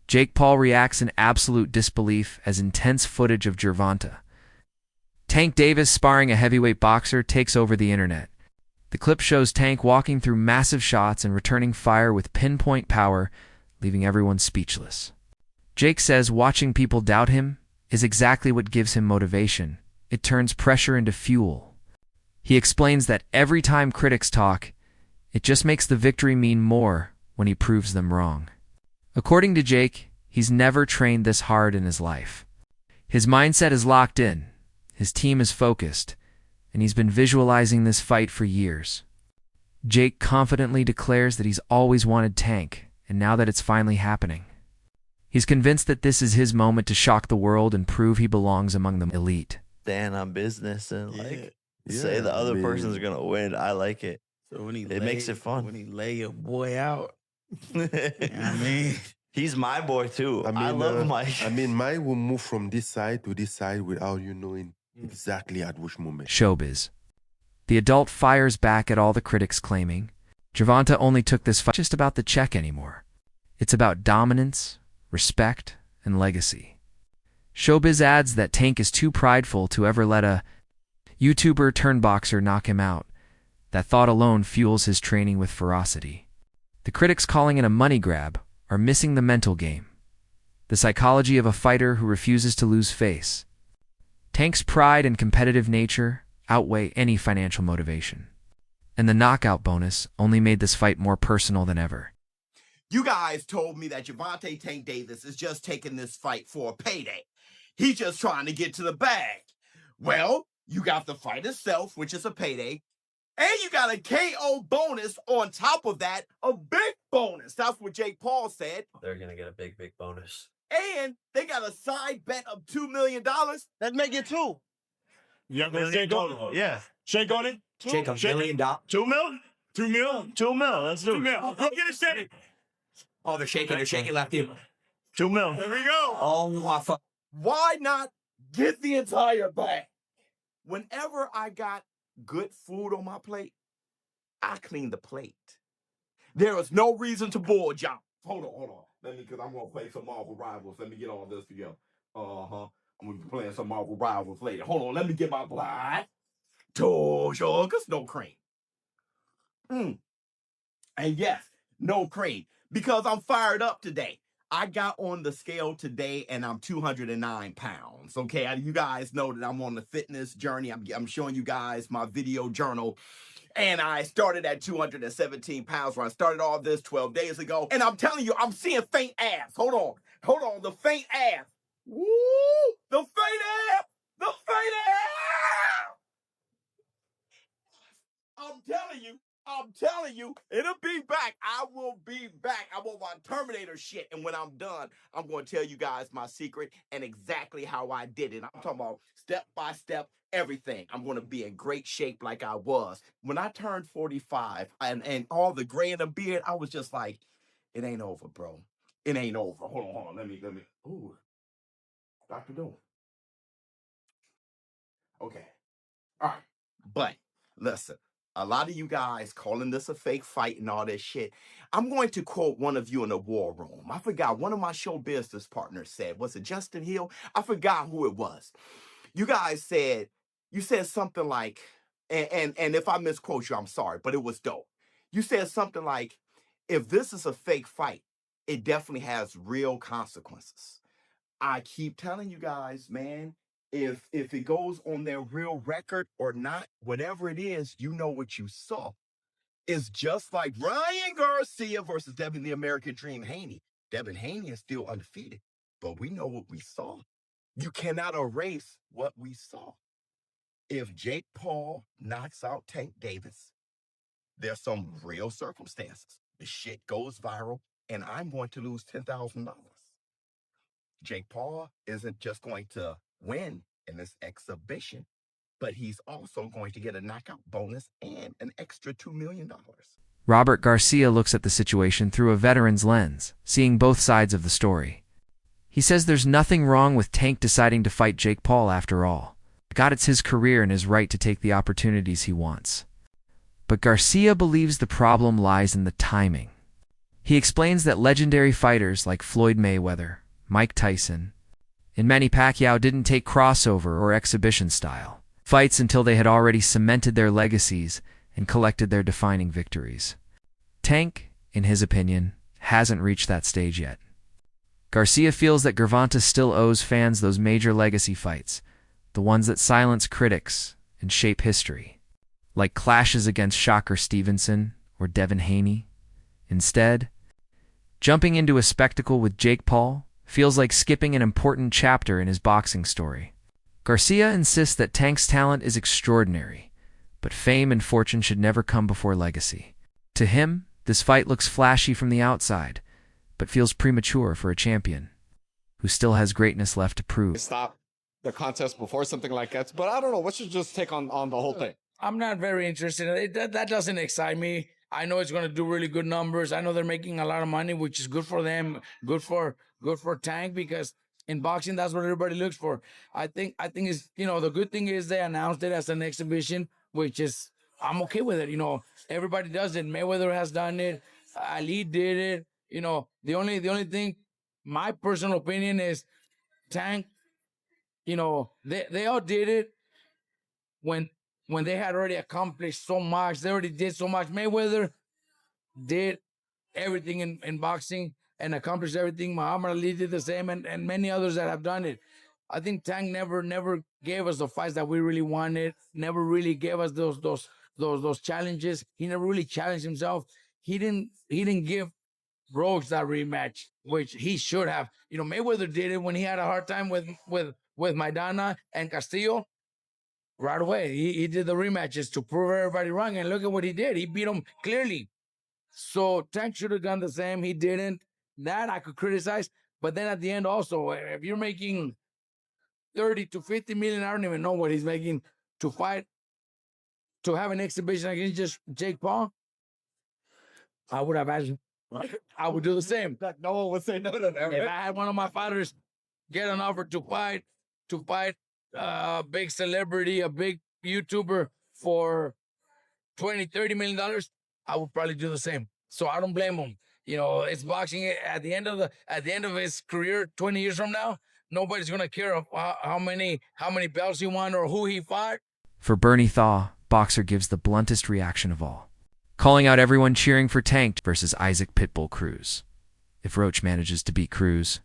Jake Paul reacts in absolute disbelief as intense footage of Gervonta. Tank Davis sparring a heavyweight boxer takes over the internet. The clip shows Tank walking through massive shots and returning fire with pinpoint power, leaving everyone speechless. Jake says watching people doubt him is exactly what gives him motivation. It turns pressure into fuel. He explains that every time critics talk, it just makes the victory mean more when he proves them wrong. According to Jake, he's never trained this hard in his life. His mindset is locked in, his team is focused, and he's been visualizing this fight for years. Jake confidently declares that he's always wanted Tank, and now that it's finally happening, he's convinced that this is his moment to shock the world and prove he belongs among the elite. Stand on business and say the other person's gonna win. I like it. So when it makes it fun. When he lay your boy out, you know what I mean? He's my boy too. I love Mike. I mean, Mike will move from this side to this side without you knowing exactly at which moment. Showbiz. The adult fires back at all the critics claiming Gervonta only took this fight just about the check anymore. It's about dominance, respect, and legacy. Showbiz adds that Tank is too prideful to ever let a YouTuber turned boxer knock him out. That thought alone fuels his training with ferocity. The critics calling it a money grab are missing the mental game, the psychology of a fighter who refuses to lose face. Tank's pride and competitive nature outweigh any financial motivation. And the knockout bonus only made this fight more personal than ever. You guys told me that Gervonta Tank Davis is just taking this fight for a payday. He's just trying to get to the bag. Well, you got the fight itself, which is a payday, and you got a KO bonus on top of that, a big bonus. That's what Jake Paul said. They're gonna get a big bonus. And they got a side bet of $2 million. Let's make it two. Yeah, Jake on. Yeah. Shake on it. Jake, $1 million. $2 mil? 2 mil? 2 mil. Let's do it. 2 mil. Go get it steady. Oh, they're shaking left ear. 2 mil. There we go. Oh, my fuck. Why not get the entire bag? Whenever I got good food on my plate, I clean the plate. There is no reason to boil jump. Hold on. Because I'm going to play some Marvel Rivals. Let me get all this together. I'm going to be playing some Marvel Rivals later. Hold on, let me get my blood. Two sugars, no cream. And yes, no cream. Because I'm fired up today. I got on the scale today and I'm 209 pounds. Okay, you guys know that I'm on the fitness journey. I'm showing you guys my video journal. And I started at 217 pounds when I started all this 12 days ago. And I'm telling you, I'm seeing faint ass. Hold on, the faint ass. Woo! The faint ass! The faint ass! I'm telling you, it'll be back. I will be back. I'm on my Terminator shit. And when I'm done, I'm going to tell you guys my secret and exactly how I did it. I'm talking about step by step, everything. I'm going to be in great shape like I was. When I turned 45 and all the gray in the beard, I was just like, it ain't over, bro. It ain't over. Hold on. Let me. Ooh. Dr. Doom. Okay. All right. But listen. A lot of you guys calling this a fake fight and all this shit. I'm going to quote one of you in the war room. I forgot. One of my show business partners said, was it Justin Hill? I forgot who it was. You guys said, you said something like, and if I misquote you, I'm sorry, but it was dope. You said something like, if this is a fake fight, it definitely has real consequences. I keep telling you guys, man, if it goes on their real record or not, whatever it is, you know what you saw. It's just like Ryan Garcia versus Devin the American Dream Haney. Devin Haney is still undefeated, but we know what we saw. You cannot erase what we saw. If Jake Paul knocks out Tank Davis, there's some real circumstances. The shit goes viral, and I'm going to lose $10,000. Jake Paul isn't just going to win in this exhibition, but he's also going to get a knockout bonus and an extra $2 million. Robert Garcia looks at the situation through a veteran's lens, seeing both sides of the story. He says there's nothing wrong with Tank deciding to fight Jake Paul after all. God, it's his career and his right to take the opportunities he wants. But Garcia believes the problem lies in the timing. He explains that legendary fighters like Floyd Mayweather, Mike Tyson, and Manny Pacquiao didn't take crossover or exhibition style fights until they had already cemented their legacies and collected their defining victories. Tank, in his opinion, hasn't reached that stage yet. Garcia feels that Gervonta still owes fans those major legacy fights, the ones that silence critics and shape history, like clashes against Shocker Stevenson or Devin Haney. Instead, jumping into a spectacle with Jake Paul feels like skipping an important chapter in his boxing story. Garcia insists that Tank's talent is extraordinary, but fame and fortune should never come before legacy. To him, this fight looks flashy from the outside, but feels premature for a champion who still has greatness left to prove. Stop the contest before something like that, but I don't know. What's your just take on the whole thing? I'm not very interested. That doesn't excite me. I know it's going to do really good numbers. I know they're making a lot of money, which is good for them, good for Tank, because in boxing that's what everybody looks for. I think is, the good thing is they announced it as an exhibition, which is, I'm okay with it. Everybody does it. Mayweather has done it. Ali did it. The only thing, my personal opinion is Tank. They all did it when they had already accomplished so much. They already did so much. Mayweather did everything in boxing and accomplished everything. Muhammad Ali did the same, and many others that have done it. I think Tank never gave us the fights that we really wanted. Never really gave us those challenges. He never really challenged himself. He didn't give Rhodes that rematch, which he should have. Mayweather did it when he had a hard time with Maidana and Castillo. Right away, he did the rematches to prove everybody wrong, and look at what he did. He beat him clearly. So Tank should have done the same. He didn't. That I could criticize. But then at the end also, if you're making 30 to 50 million, I don't even know what he's making to fight, to have an exhibition against just Jake Paul, I would have asked, I would do the same. No one would say no to that. If I had one of my fighters get an offer to fight a big celebrity, a big YouTuber for $20-30 million, I would probably do the same. So I don't blame him. It's boxing. At the end of his career, 20 years from now, nobody's gonna care how many belts he won or who he fought. For Bernie Thaw, Boxer gives the bluntest reaction of all, calling out everyone cheering for Tank versus Isaac Pitbull Cruz. If Roach manages to beat Cruz,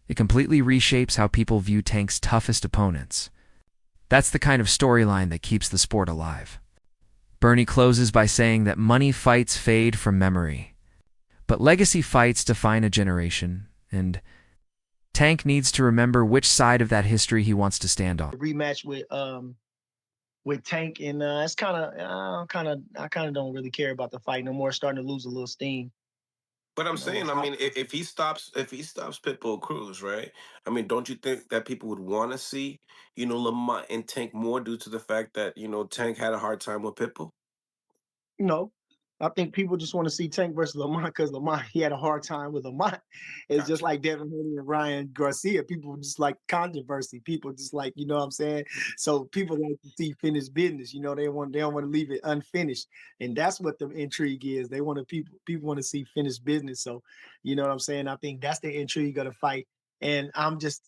it completely reshapes how people view Tank's toughest opponents. That's the kind of storyline that keeps the sport alive. Bernie closes by saying that money fights fade from memory, but legacy fights define a generation, and Tank needs to remember which side of that history he wants to stand on. Rematch with Tank, and it's I kind of don't really care about the fight no more. It's starting to lose a little steam. But I'm saying, I mean, if he stops Pitbull Cruz, right? I mean, don't you think that people would want to see, Lamont and Tank more due to the fact that, Tank had a hard time with Pitbull? No, I think people just want to see Tank versus Lamont because Lamont, he had a hard time with Lamont. It's just like Devin Haney and Ryan Garcia. People just like controversy. People just like, you know what I'm saying? So people like to see finished business. They don't want to leave it unfinished. And that's what the intrigue is. They want to people want to see finished business. So, you know what I'm saying? I think that's the intrigue of the fight. And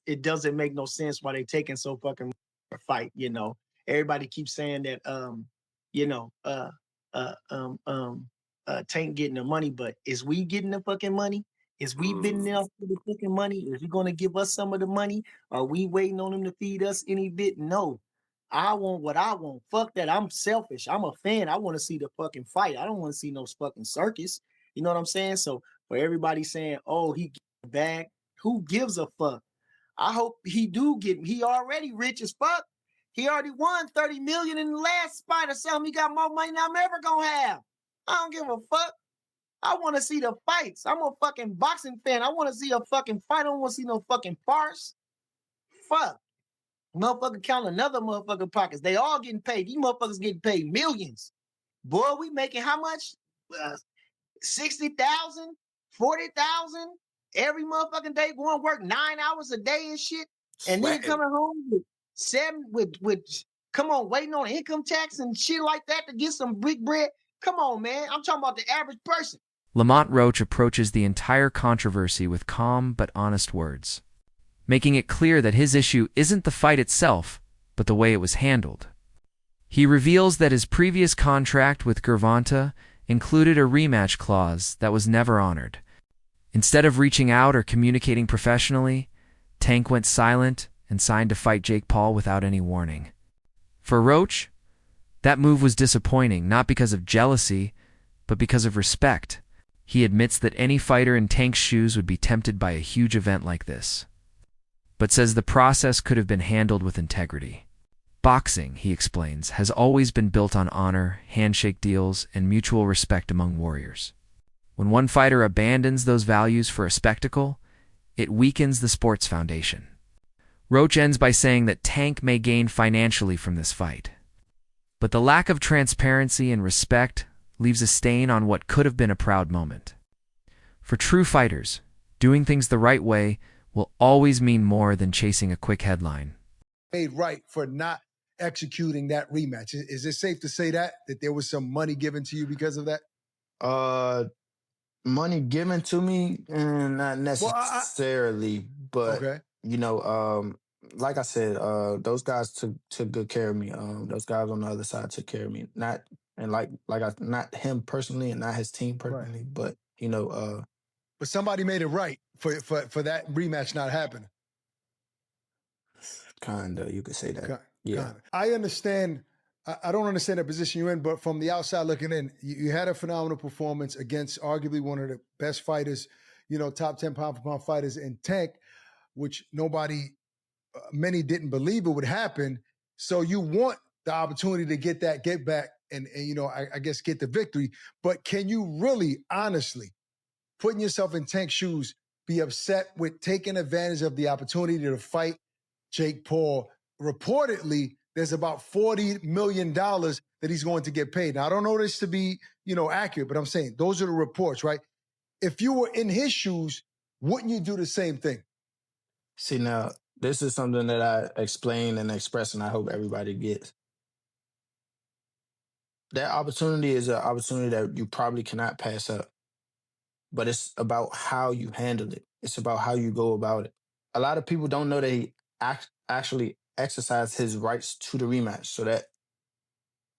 it doesn't make no sense why they taking so fucking a fight, Everybody keeps saying that Tank getting the money, but is we getting the fucking money? Is we bidding out for the fucking money? Is he gonna give us some of the money? Are we waiting on him to feed us any bit? No. I want what I want. Fuck that. I'm selfish. I'm a fan. I want to see the fucking fight. I don't want to see no fucking circus. You know what I'm saying? So for everybody saying, oh, he get the bag, who gives a fuck? I hope he already rich as fuck. He already won 30 million in the last fight or something. He got more money than I'm ever gonna have. I don't give a fuck. I want to see the fights. I'm a fucking boxing fan. I want to see a fucking fight. I don't want to see no fucking farce. Fuck. Motherfucker count another motherfucker pockets. They all getting paid. These motherfuckers getting paid millions. Boy, we making how much? 60,000, 40,000 every motherfucking day. Going to work 9 hours a day and shit. And then coming home waiting on income tax and shit like that to get some big bread. Come on, man. I'm talking about the average person. Lamont Roach approaches the entire controversy with calm but honest words, making it clear that his issue isn't the fight itself, but the way it was handled. He reveals that his previous contract with Gervonta included a rematch clause that was never honored. Instead of reaching out or communicating professionally, Tank went silent and signed to fight Jake Paul without any warning. For Roach, that move was disappointing, not because of jealousy, but because of respect. He admits that any fighter in Tank's shoes would be tempted by a huge event like this, but says the process could have been handled with integrity. Boxing, he explains, has always been built on honor, handshake deals, and mutual respect among warriors. When one fighter abandons those values for a spectacle, it weakens the sport's foundation. Roach ends by saying that Tank may gain financially from this fight, but the lack of transparency and respect leaves a stain on what could have been a proud moment. For true fighters, doing things the right way will always mean more than chasing a quick headline. Made right for not executing that rematch. Is it safe to say that there was some money given to you because of that? Money given to me, not necessarily, but Okay. you know, like I said, those guys took good care of me. Those guys on the other side took care of me. Not not him personally and not his team personally, but you know, But somebody made it right for that rematch not happening. kinda, you could say that. Yeah. Kinda. I understand. I don't understand the position you're in, but from the outside looking in, you had a phenomenal performance against arguably one of the best fighters, top 10 pound for pound fighters in Tank, which many didn't believe it would happen. So you want the opportunity to get back and I guess get the victory. But can you really, honestly, putting yourself in Tank's shoes, be upset with taking advantage of the opportunity to fight Jake Paul? Reportedly, there's about $40 million that he's going to get paid. Now, I don't know this to be, accurate, but I'm saying those are the reports, right? If you were in his shoes, wouldn't you do the same thing? See, now, this is something that I explain and express, and I hope everybody gets. That opportunity is an opportunity that you probably cannot pass up, but it's about how you handle it. It's about how you go about it. A lot of people don't know that he actually exercised his rights to the rematch, so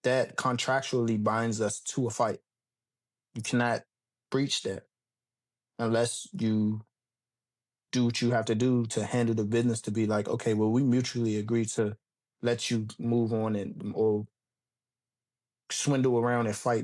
that contractually binds us to a fight. You cannot breach that unless you do what you have to do to handle the business to be like, okay, well, we mutually agree to let you move on or swindle around and fight